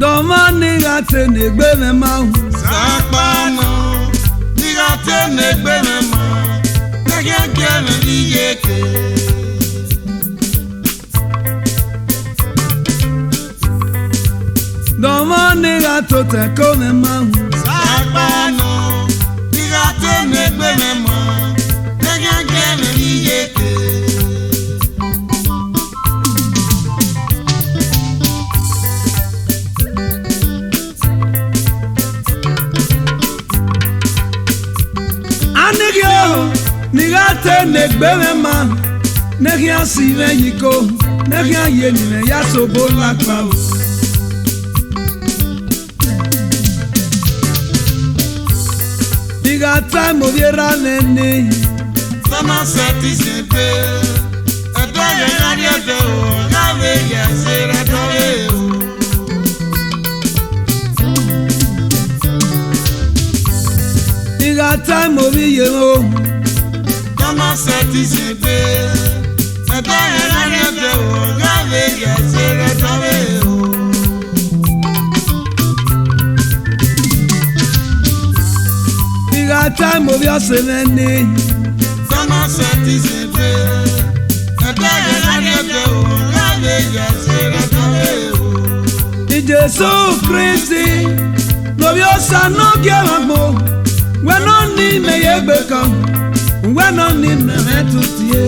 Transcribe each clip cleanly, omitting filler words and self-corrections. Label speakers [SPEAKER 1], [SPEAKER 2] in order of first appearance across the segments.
[SPEAKER 1] Domani gate negbe me mau.
[SPEAKER 2] Sakpano, nigate negbe me mau. Negege me niyeke.
[SPEAKER 1] Domani gato te come mau.
[SPEAKER 2] Sakpano, nigate negbe me mau. Negege me niyeke. Nigate negbe me ma, negia sive yiko, negia yeni me ya sobo la kwao. Nigate mo viera nene, Sama seti sepe, edo ye nari edo, gave ye sere doye o.
[SPEAKER 1] nigate mo vi yemo.
[SPEAKER 2] Sama seti sepe, edo ye nari edo, gave ye sere doye o.
[SPEAKER 1] Nigate mo vi asenene.
[SPEAKER 2] Sama seti sepe, edo ye nari edo, gave ye sere doye o.
[SPEAKER 1] Ni Jesu Christi, no vi osa no gieva mo. Weno ni me yegbe kan, weno ni me metutie.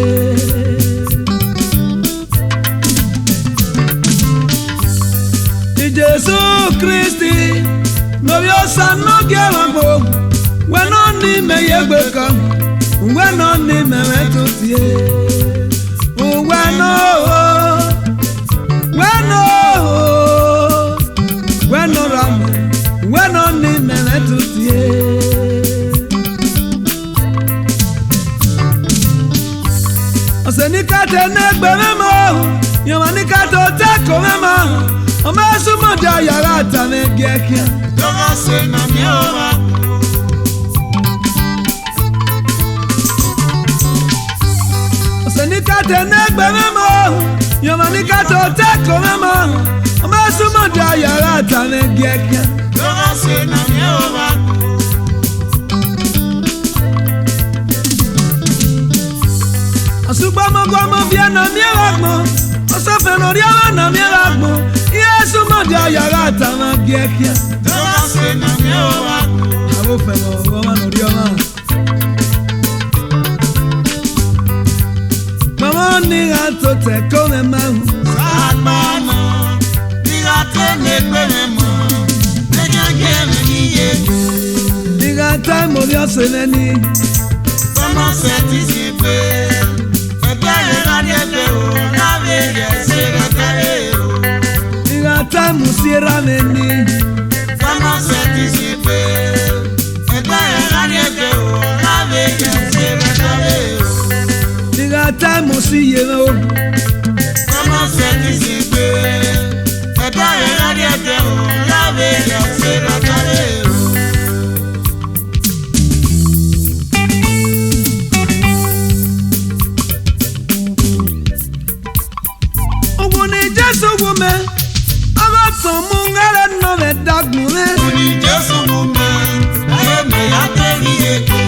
[SPEAKER 1] Ni Jesu Christi, no vi osa no gieva mo. Weno ni me yegbe kan, weno ni me metutie. Weno ram, weno ni me metutie. Osenikate negbe memo, yomanikate oteko memo. Omesumo ja yara ta me gekia.
[SPEAKER 2] Doga se na miova.
[SPEAKER 1] Osenikate negbe memo, yomanikate oteko memo. Omesumo ja yara ta me gekia.
[SPEAKER 2] Doga se na miova.
[SPEAKER 1] Asugba mo vie na miragmo, osafe no riala na miragmo. Yesu mo ja yara ta me gekia.
[SPEAKER 2] Doga se na miova.
[SPEAKER 1] Abo fe no no riala. Mama ni gato te come mau.
[SPEAKER 2] Sakpano, nigate negbe me mau. Negege me niyeke.
[SPEAKER 1] Nigate mo vi asenene.
[SPEAKER 2] Sama seti sepe, edo ye nari edo, gave ye sere doye o.
[SPEAKER 1] Nigate mo sierra nene.
[SPEAKER 2] Sama seti sepe, edo ye nari edo, gave ye sere doye o.
[SPEAKER 1] Nigate mo siyeno.
[SPEAKER 2] Sama seti sepe, edo ye nari edo, gave ye sere doye o.
[SPEAKER 1] Owo ni Jesu wo me. Aba ton mu ngare no me dagun me.
[SPEAKER 2] Oni Jesu mu me, aye me ya te niyeke.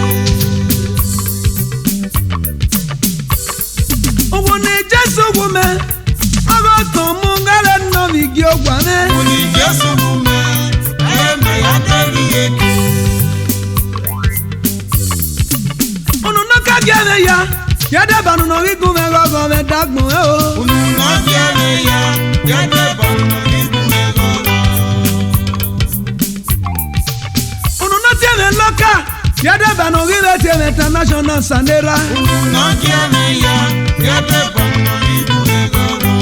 [SPEAKER 1] Owo ni Jesu wo me. Aba ton mu ngare no mi gi ogwa me.
[SPEAKER 2] Oni Jesu mu me, aye me ya te niyeke.
[SPEAKER 1] Onu no ka gele ya. Ya de banu no rigun me gogo me dagun e o.
[SPEAKER 2] Unu no fiere ya, ya te bono ibu me gogo.
[SPEAKER 1] Onu no tiene loka. Ya de banu rile tiene international sanera.
[SPEAKER 2] Unu no fiere ya, ya te bono ibu me gogo.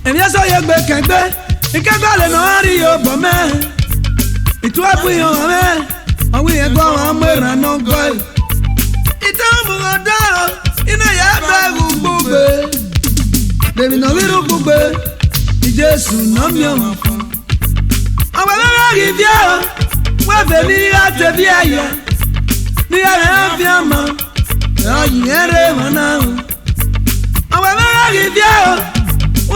[SPEAKER 1] Emi aso yegbe kengbe. Ikegba le no ari yo bo me. Itu abu yo me. Awi egbo wa mera no go. Itu mu oda. Ina ya ba gbugbe. Debi no wiru gbugbe. Jesu no mi o. Awa la rivia. Wa be mi ate bi aya. ni ara fiama oyere mana awa mara givia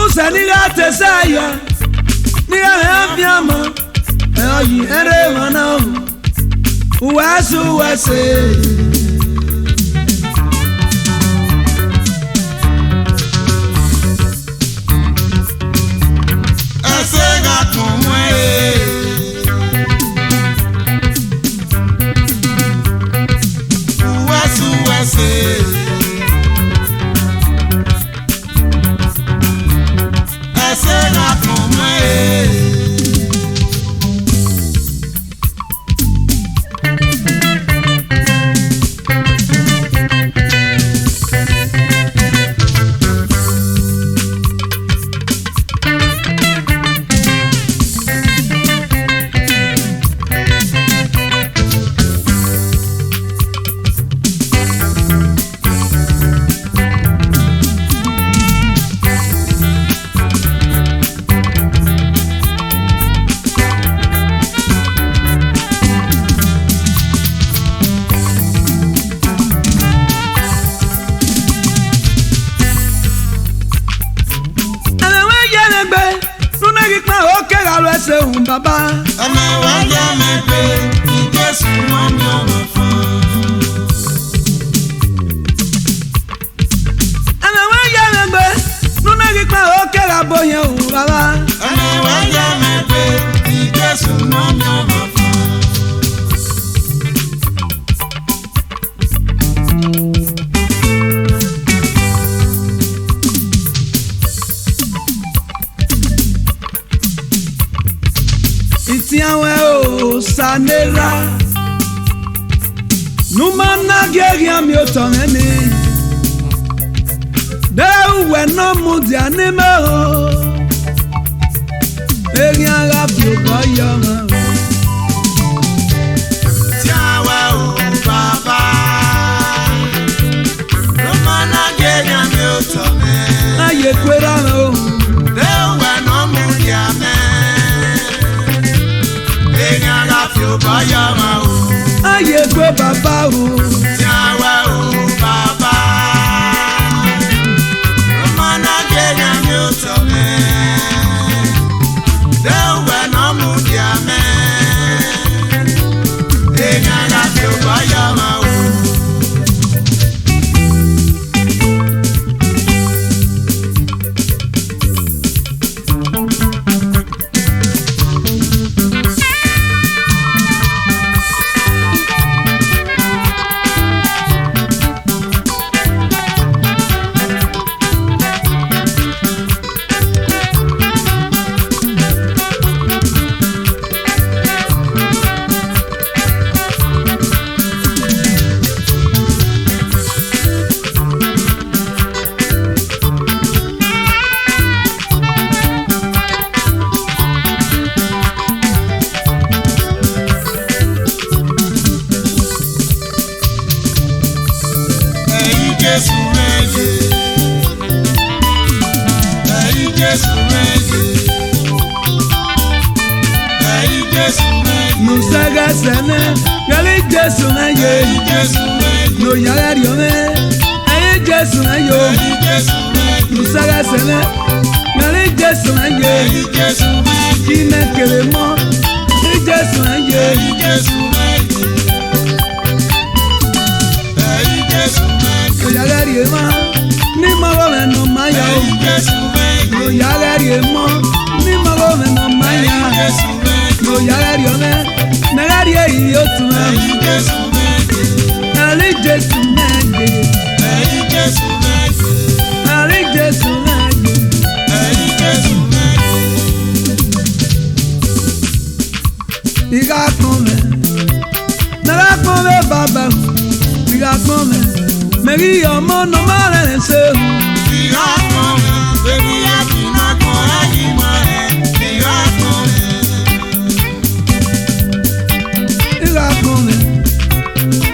[SPEAKER 1] usani gate saya ni ara fiama oyere mana uwasu wase
[SPEAKER 2] asega komwe
[SPEAKER 1] baba
[SPEAKER 2] ama waya mepe Jésù mo mi o fun
[SPEAKER 1] ama waya mepe nuna ki pa o ke la boyan o baba
[SPEAKER 2] ama waya mepe Jésù mo mi o fun
[SPEAKER 1] Tiawe o sanera Numana geria mi otomeni De uwe no mudi anime o Eria la fi boyo ma
[SPEAKER 2] Tiawe o baba Numana geria mi otomeni
[SPEAKER 1] Aye kwera o
[SPEAKER 2] De uwe no mudi ame
[SPEAKER 1] Aye kwe baba o
[SPEAKER 2] Tiawe o baba Mana genya mi otome Dewe no mudiame Enya la fi bayama o
[SPEAKER 1] Musaga sene, gali Jesu na ye. No yala riome, aye Jesu na yo. Musaga sene, gali Jesu na ye. Kine kelemo, aye Jesu na ye. No yala riema, ni mago me no maya. No yala riemo, ni mago me no maya. No yala riome, nagari e yotuma. Ali Jesu nage, Ali Jesu nage. Iga come baba, iga come. Meri omo no male se.
[SPEAKER 2] Iga come, baby akina ko ayimo iga come.
[SPEAKER 1] Iga come,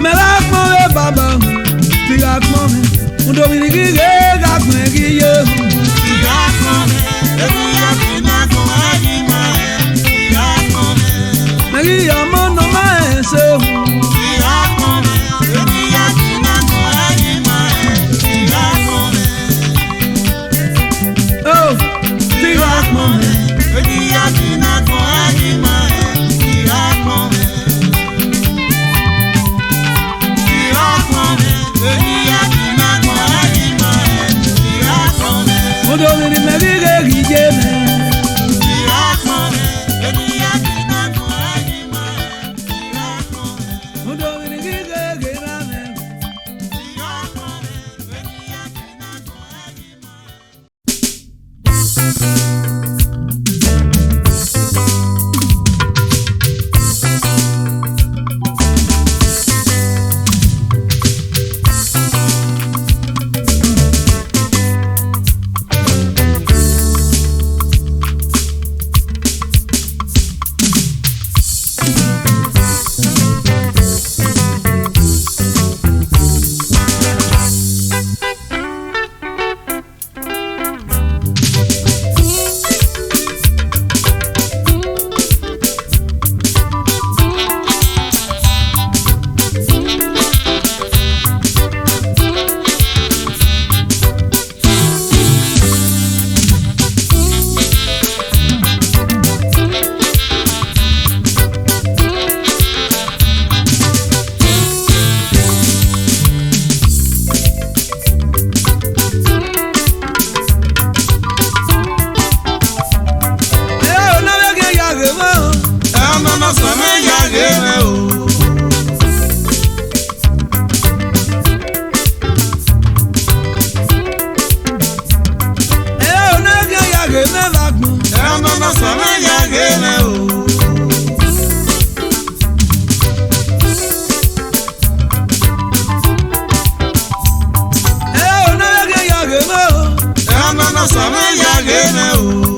[SPEAKER 1] mera come baba, iga come. Undo binigi ga come giye.
[SPEAKER 2] Iga come, baby akina ko ayimo iga come.
[SPEAKER 1] Meri omo no male se.
[SPEAKER 2] Iga come, sọmẹ ya gẹrẹ o.
[SPEAKER 1] Onege ya gẹrẹ lagun.
[SPEAKER 2] Ẹnana sọmẹ ya gẹrẹ o.
[SPEAKER 1] Onege ya gẹrẹ o.
[SPEAKER 2] Ẹnana sọmẹ ya gẹrẹ o.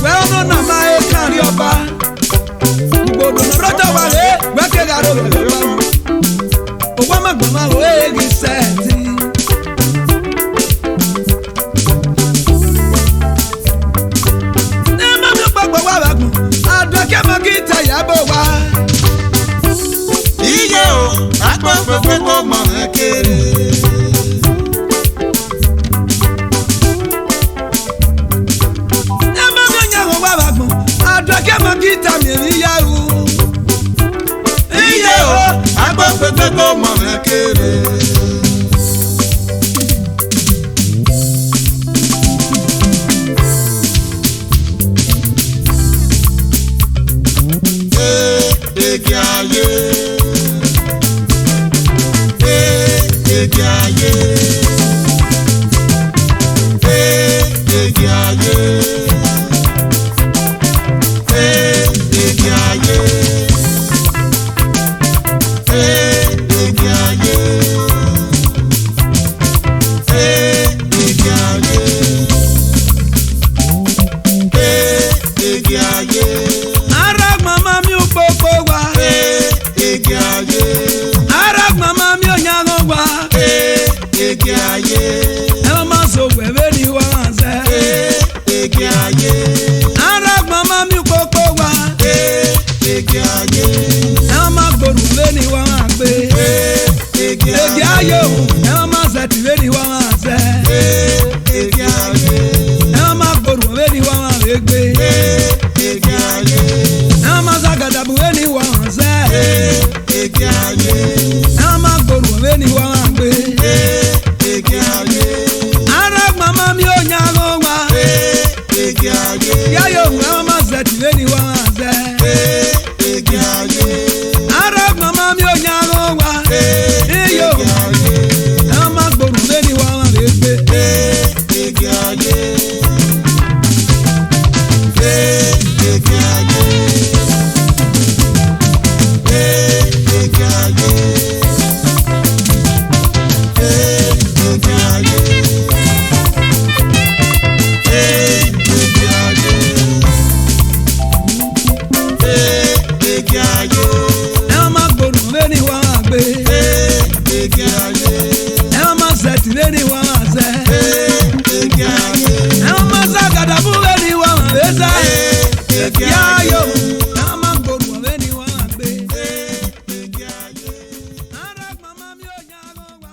[SPEAKER 1] Well, no, abowa.
[SPEAKER 2] Iye o, agbọ́gbọ́gbọ́ mọ̀ ẹ́ kéré.
[SPEAKER 1] Ẹ má gbé yàgò wá wà gbọ̀n, àdókè mọ̀ kí tàmì èmi yá o.
[SPEAKER 2] Iye o, agbọ́gbọ́gbọ́ mọ̀ ẹ́ kéré. Ege ayé. Ege ayé. Ege ayé. Ege ayé. Ege ayé. Ege ayé. Ege ayé.
[SPEAKER 1] Ara mama mi ò gbogbo wa.
[SPEAKER 2] Ege ayé.
[SPEAKER 1] Ara mama mi ò yàgò wa.
[SPEAKER 2] Ege ayé.
[SPEAKER 1] Ẹ má so wẹ̀wẹ̀ ni wọ́n ṣe.
[SPEAKER 2] Ege ayé.
[SPEAKER 1] Ara mama mi ò gbogbo wa.
[SPEAKER 2] Ege ayé.
[SPEAKER 1] Ẹ má gbòòrò lé ni wọ́n gbé.
[SPEAKER 2] Ege
[SPEAKER 1] Ege ayé o, ẹ má sẹ̀tì lé ni wọ́n ṣe.
[SPEAKER 2] Ege ayé.
[SPEAKER 1] Ẹ má gbòòrò lé ni wọ́n gbé.
[SPEAKER 2] Ege ayé.
[SPEAKER 1] Ẹ má sàgàdàbù lé ni wọ́n ṣe.
[SPEAKER 2] Ege ayé.
[SPEAKER 1] Ẹ má gbòòrò lé ni wọ́n gbé.
[SPEAKER 2] Ege ayé.
[SPEAKER 1] Ara mama mi ò yàgò wa.
[SPEAKER 2] Ege ayé.
[SPEAKER 1] Yáyò ẹ má sẹ̀tì lé ni wọ́n ṣe.
[SPEAKER 2] Ege ayé.
[SPEAKER 1] Ara mama mi ò yàgò wa. Iyo
[SPEAKER 2] Ege ayé.
[SPEAKER 1] ẹ má gbòòrò lé ni wọ́n gbé.
[SPEAKER 2] Ege ayé. Ege ayé. Ege ayé. Ege ayé. Ege ayé. Ege ayé.
[SPEAKER 1] Ẹ má gbòòrò lé ni wọ́n gbé.
[SPEAKER 2] Ege ayé.
[SPEAKER 1] Ẹ má sẹ̀tì lé ni wọ́n ṣe.
[SPEAKER 2] Ege ayé.
[SPEAKER 1] Ẹ má sàgàdàbù lé ni wọ́n ṣe.
[SPEAKER 2] Ege
[SPEAKER 1] Yáyò
[SPEAKER 2] ayé.
[SPEAKER 1] ẹ má gbòòrò lé ni wọ́n gbé.
[SPEAKER 2] Ege ayé.
[SPEAKER 1] Ara mama mi ò yàgò wa.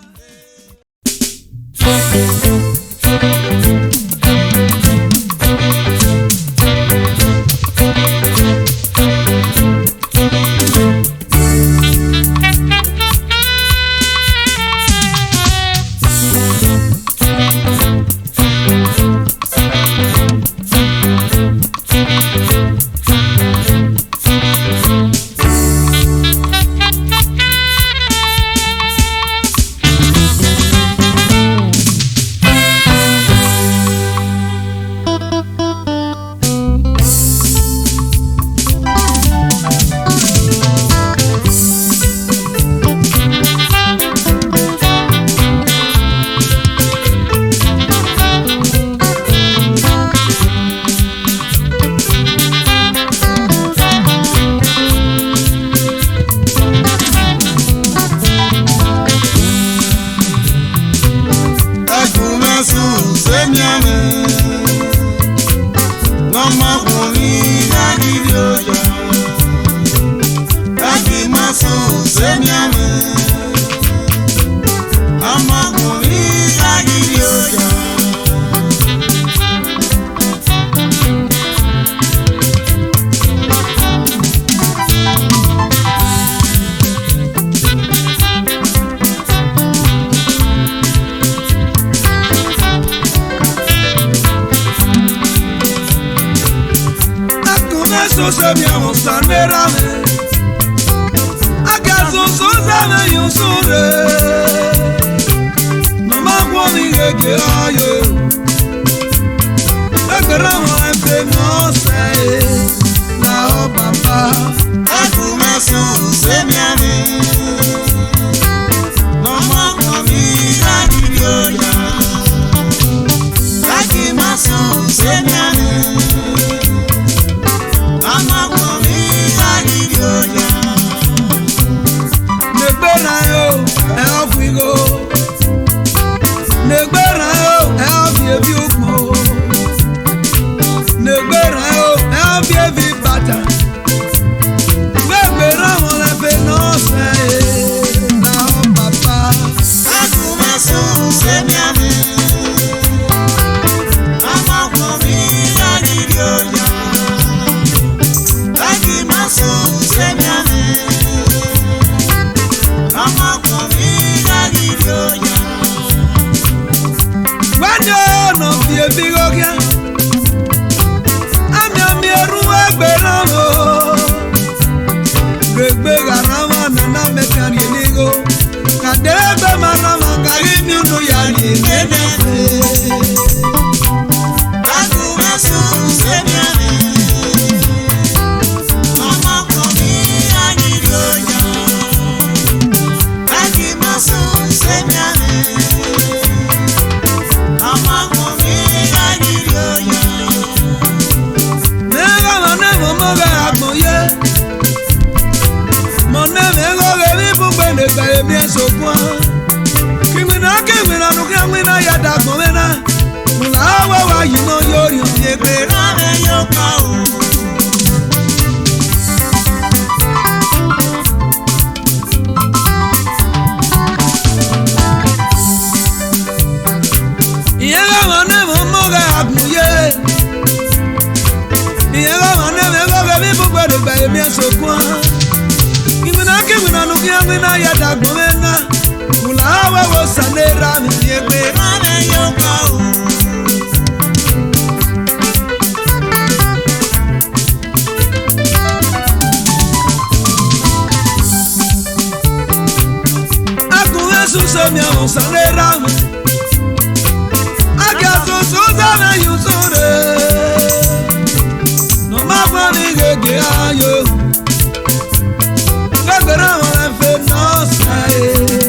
[SPEAKER 1] moga agboye. Mon name go revi pour bende baye bien so point. Kimina nukia mina ya da gomena. Mula wa yino yori ye pe na me yoka o. Yega mane moga agboye. Yega mane go revi pour bende baye bien so point. Kimina nukia mina ya da gomena. Mulawa wo sanera mi yegbe ame yoka o. Akunwe suso mi wo sanera mi. Agato suso me yusore. No ma kwa ni gege ayo. Gagara wa fe no sai.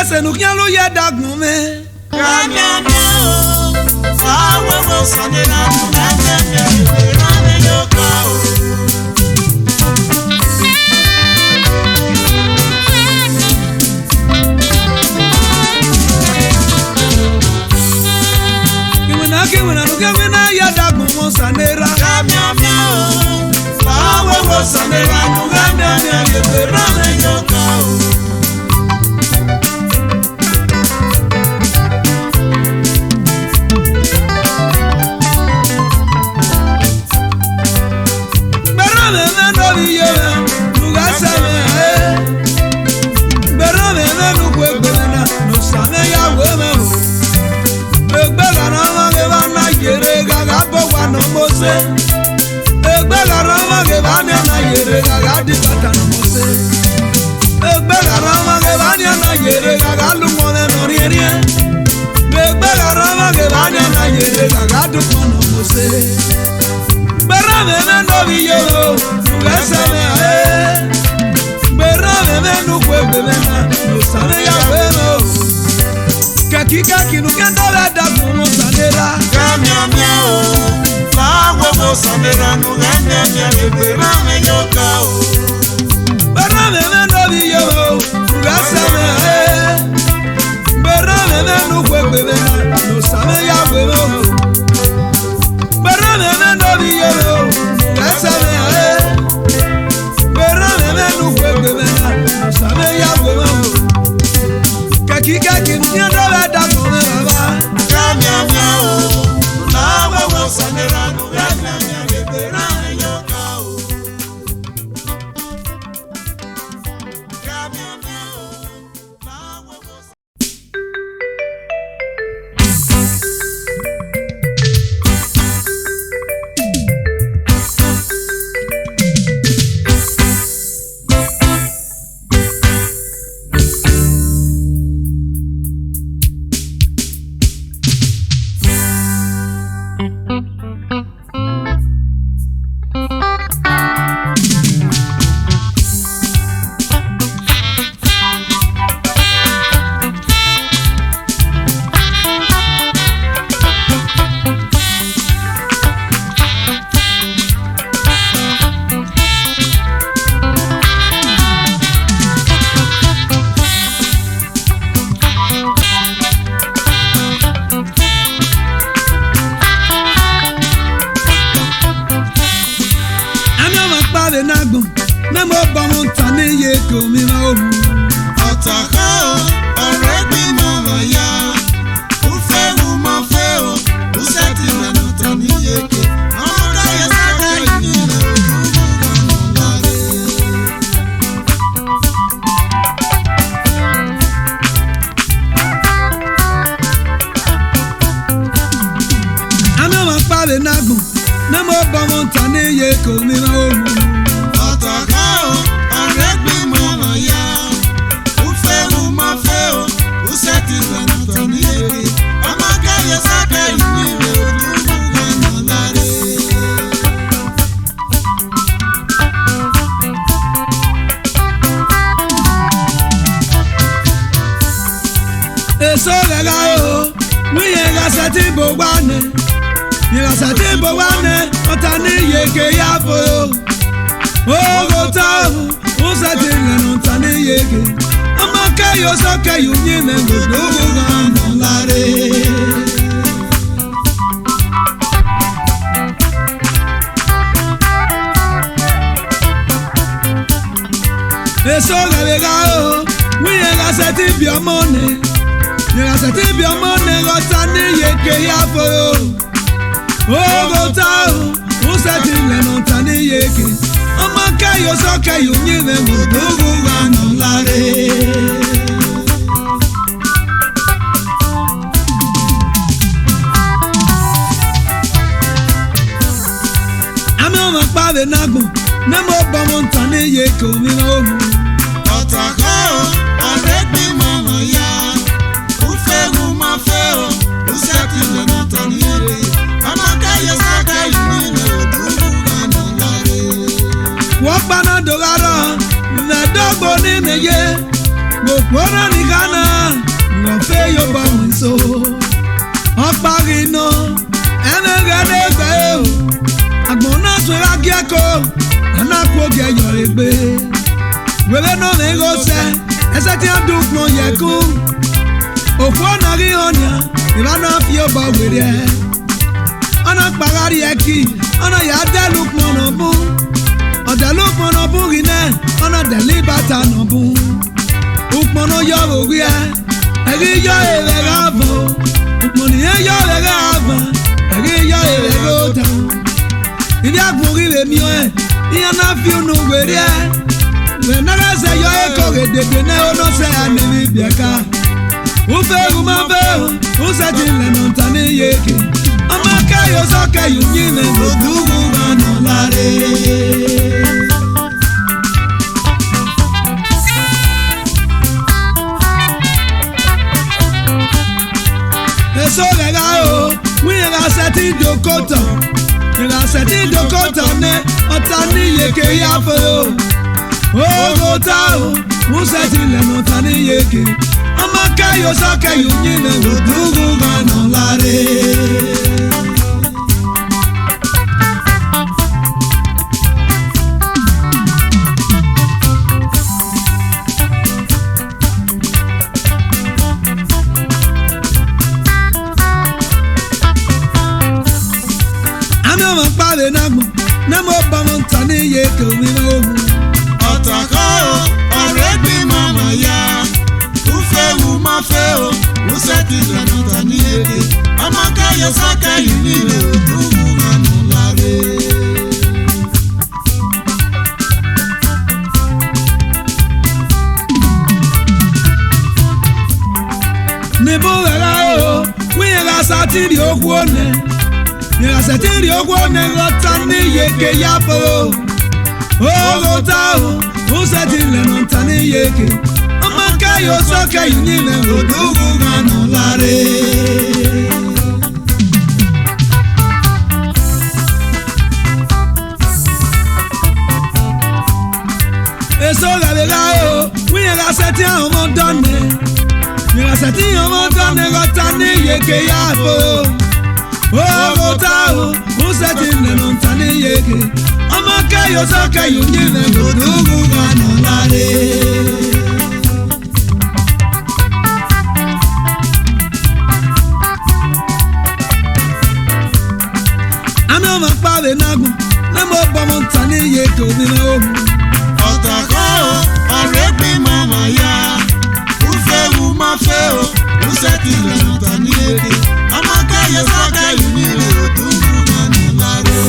[SPEAKER 1] Se nous vient le yé d'agmé.
[SPEAKER 2] Ọ̀tàkà o, ọ̀rẹ́ gbìmọ̀ ọ̀yà, ó fẹ́ mú
[SPEAKER 1] eso lega o wiye ga seti bogwane ye ga seti bogwane otani ye ke ya fo o go ta o seti le otani ye ke ama ke yo so ke yu ni me go do ga no lare eso lega o wiye ga seti bi omone ye ga seti bi omone go tani ye ke ya fo o go ta o seti le otani ye ke ama ke yo so ke yu ni me go do ga no lare pave nago nemo bomo ntane ye ko mi no
[SPEAKER 2] Otako oregbe mama ya ufegu mafeo usati le ntane ye amaka ye saka yini le oduga no lare
[SPEAKER 1] wo pana dogara na dogbo ni meye mo poro ni kana no fe yo ba mi so opari no ene gade gbe o agbona so agiako anako ge yoregbe wele no me go se ese ti adun pon ye ku ofu na ri onya ibana fi oba were ana pagari eki ana ya delu pon no bu odelu pon no bu rine ana delibata no bu upon no yo orí eri yo ere gavo upon ye yo ere gavo eri yo ere gota Ibi agbori le mi o iya na fi unu were we na ga se yo e ko gedede na ono se ani bi biaka u fe u ma be u se ti le no tani yeke ama ka yo so ka yu ni me mo dugu ga no lare eso lega o we ga se ti dokota Ila seti dokota ne otani yeke ya fo o go ta o mu seti le no tani yeke ama ka yo so ka yu ni le go dugu ga no lare Nemo bomo ntane ye ko mi no
[SPEAKER 2] Otako oregbe mama ya ufegu mafeo usati le ntane ye amaka ye saka yini le oduga no lare
[SPEAKER 1] Nebo gara o we ga satiri ogwone Yera setiri ogwone gotani yeke yapo o gota o setiri le montani yeke amaka yo soka yini le odugu ga no lare eso galega o we ga seti omo donne yera seti omo donne gotani yeke yapo o go ta o seti le no tani yeke ama ka yo so ka yu ni le go dugu ga no lare ama ma pa le nago na mo bo mo tani yeke o mi no
[SPEAKER 2] Otako oregbe mama ya ufegu mafeo usati le ntane ye amaka ye saka yini le oduga no lare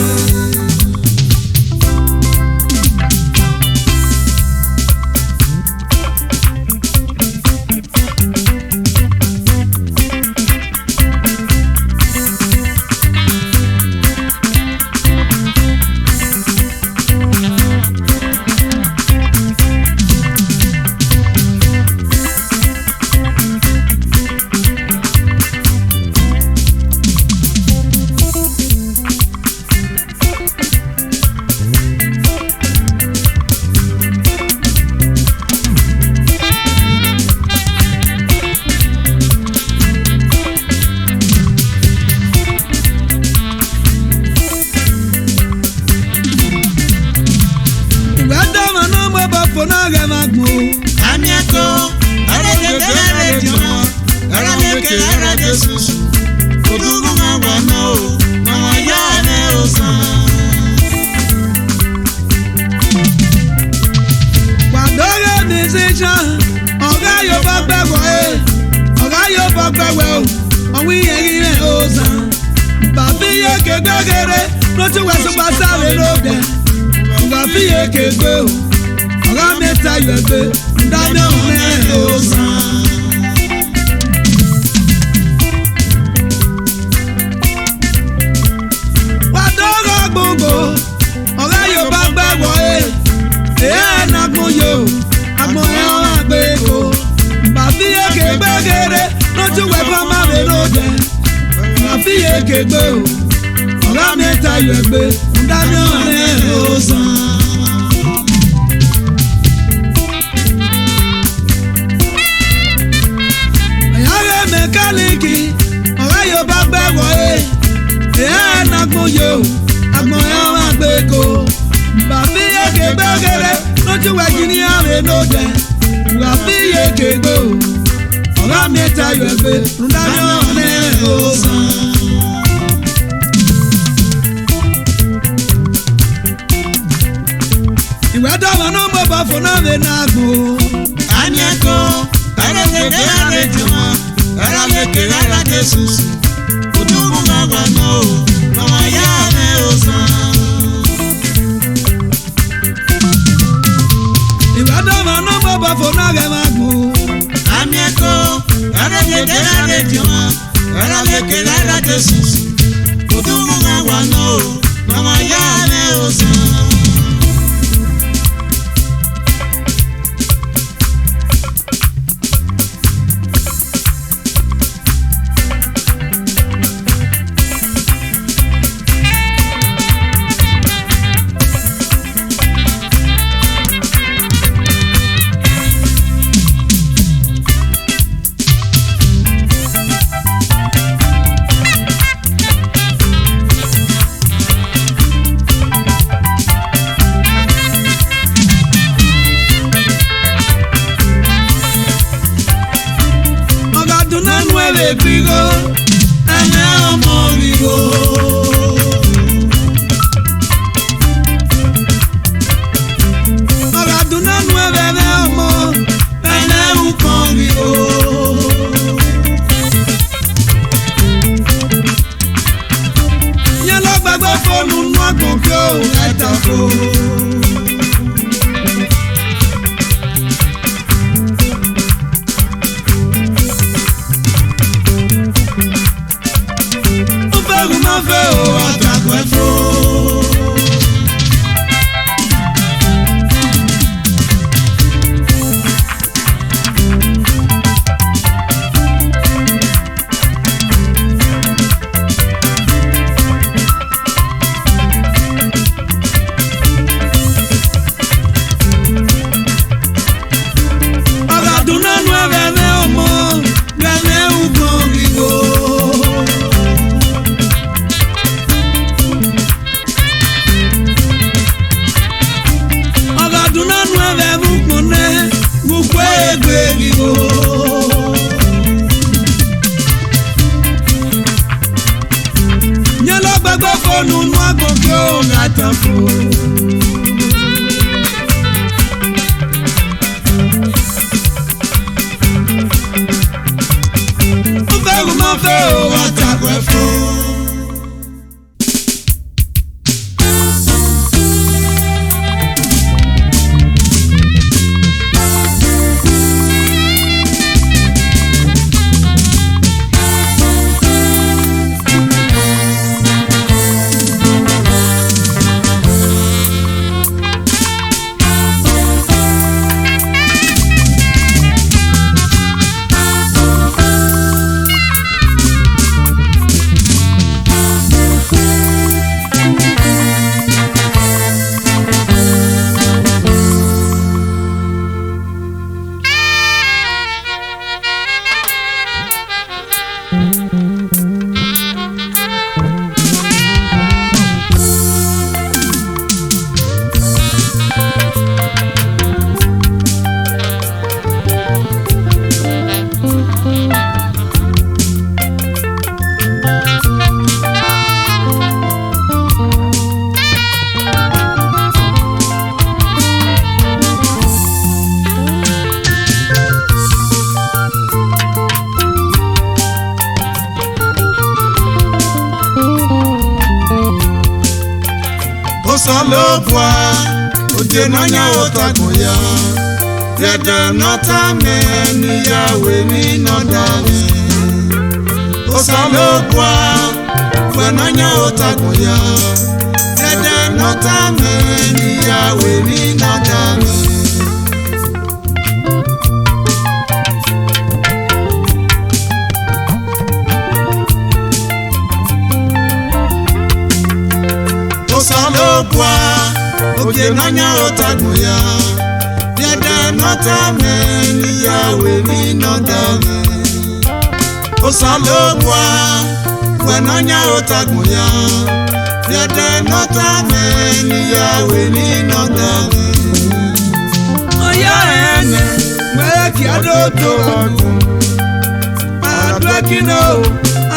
[SPEAKER 2] Jesus odugu ngwana o mama ya ne osan
[SPEAKER 1] Wadore musician oga yo bagbawo oga yo bagbawo owi yin re osan babi ye kegere no ti wa so pasare lode oga fi ye kegbe oga meta yo egbe ndami o me osan gbogbo ọ̀rẹ́ yóò bá gbàgbọ́ nàgbọ́n yóò àgbọ̀n ẹ̀hún àgbẹ̀kọ bàbí èké gbẹ́gẹ́rẹ́ lójú wẹ̀fọ́ má mi lóde bàbí èké gbé o ọ̀rẹ́ mi ta yọ̀ ẹgbẹ́ ńdáni ọ̀rẹ́ ò sàn. ẹ̀yà mẹkáníìkì ọ̀rẹ́ yóò bá gbàgbọ́ nàgbọ́n yóò àgbọ̀n ẹ̀hún àgbẹ̀kọ bàbí èké gbẹ́gẹ́rẹ́ lójú wẹ̀jì ní àrè lóde bàbí èké gbé o ọ̀rẹ́ mi ta yọ̀ ẹgbẹ́ ńdáni ọ̀rẹ́ ò sàn. ìwé dọ́wọ́ náà mo bọ̀ fún náà mi náà gbò.
[SPEAKER 2] anyako ẹ̀rọ kékeré ẹ̀rọ jùmọ̀ ẹ̀rọ kékeré ẹ̀rọ Jesus odugu ngwana o mama ya ne osan.
[SPEAKER 1] ìwé dọ́wọ́ náà mo bọ̀ fún náà mi náà gbò.
[SPEAKER 2] anyako ẹ̀rọ kékeré ẹ̀rọ jùmọ̀ ẹ̀rọ kékeré ẹ̀rọ Jesus odugu ngwana o mama ya ne osan.
[SPEAKER 1] Pigo, ene omo vigo. Magaduna nueve de omo, ene un convigo. Nye lo gbagbo fonu nu agbon ki o eta fo. Fẹ́ o àtàkùn ẹ̀fọ́. Ọ̀gá dùn náà nù ẹ̀rẹ̀ ọmọ gbẹ̀rẹ̀ ùgbọ̀n gbìgbò.
[SPEAKER 2] Osalobwa oje nanya otagoya dede nota meni yawe mi nodale Osalobwa nanya otagoya dede nota meni yawe mi nodale Osalobwa oje nanya otagoya dede nota meni yawe mi nodale Osalobwa nanya otagoya dede nota meni yawe mi nodale
[SPEAKER 1] Oya ene where ki adodo agu adwakino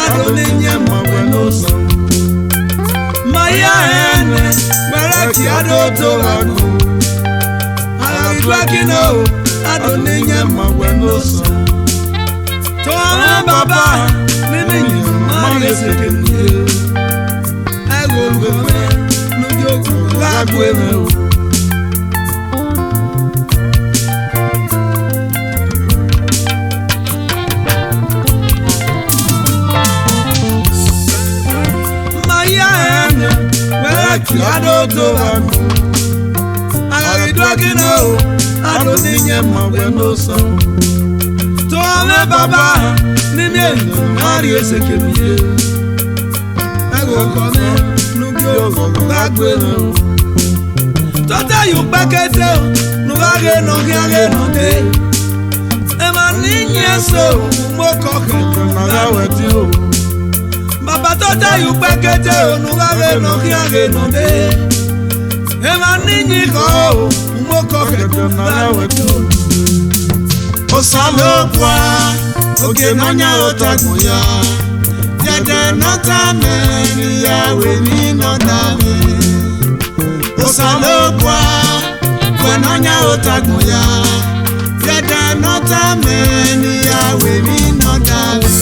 [SPEAKER 1] adoninya mwe no so Maya ene where ki adodo agu adwakino adoninya mwe no so Toa baba nini mari sekeni Ego gome no jogo lagwe me Adodo agu Aridwakino Adoninya mwe no so Toa baba nini mari sekeni Ego gome no jogo lagwe me Tota yu pakete no age no de Ema ninya so moko na Baba tota yu pakete no age no de Ema ninyi ko moko na
[SPEAKER 2] Osalobwa oge nanya otagoya dede nota meni yawe mi nodale Osalobwa nanya otagoya dede nota meni yawe mi nodale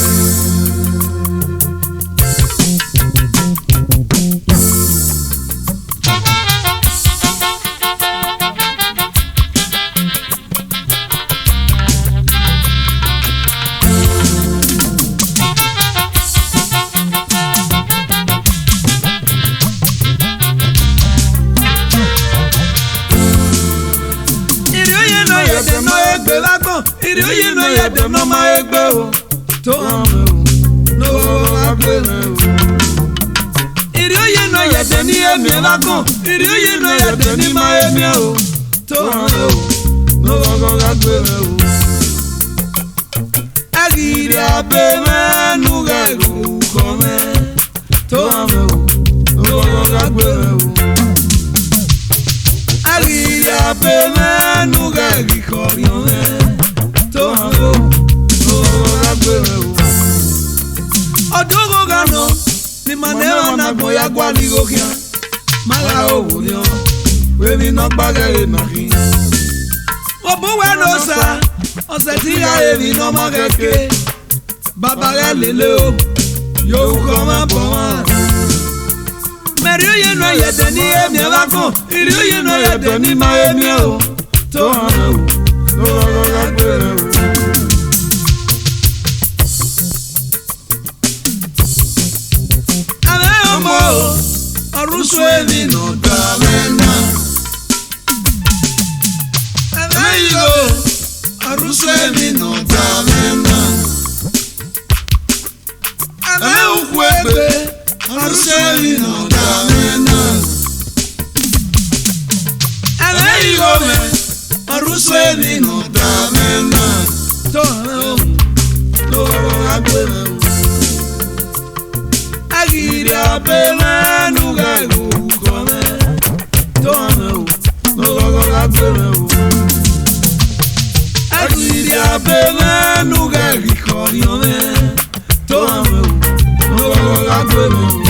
[SPEAKER 1] Iri oye no ya dem no ma egbe o to ame o no agbe o Iri oye no ya dem ni emi ba kon Iri oye no ya dem ni ma emi o to ame o no agbe o Agiri abe menu gelu kome to ame o no agbe o Agiri abe menu gelu kome Odogo gano ni manewa na boya kwa ligokia Mala obunyo Wemi no bagay nahi Obuwe no sa Osetiga evi no mageke Babare leleo Yo ukoma poma Meriyo ye no yete ni emi evako Iriyo ye no yete ni ma emi o Tohane o No agakere o Aruswevi no damena Ameyo Aruswevi no damena Ameukwebe Aruswevi no damena Ameyo Aruswevi no damena Tohane no agweme Agiri abena nugelu kome Tohane no agweme Agiri abena nugelu kome Tohane no agweme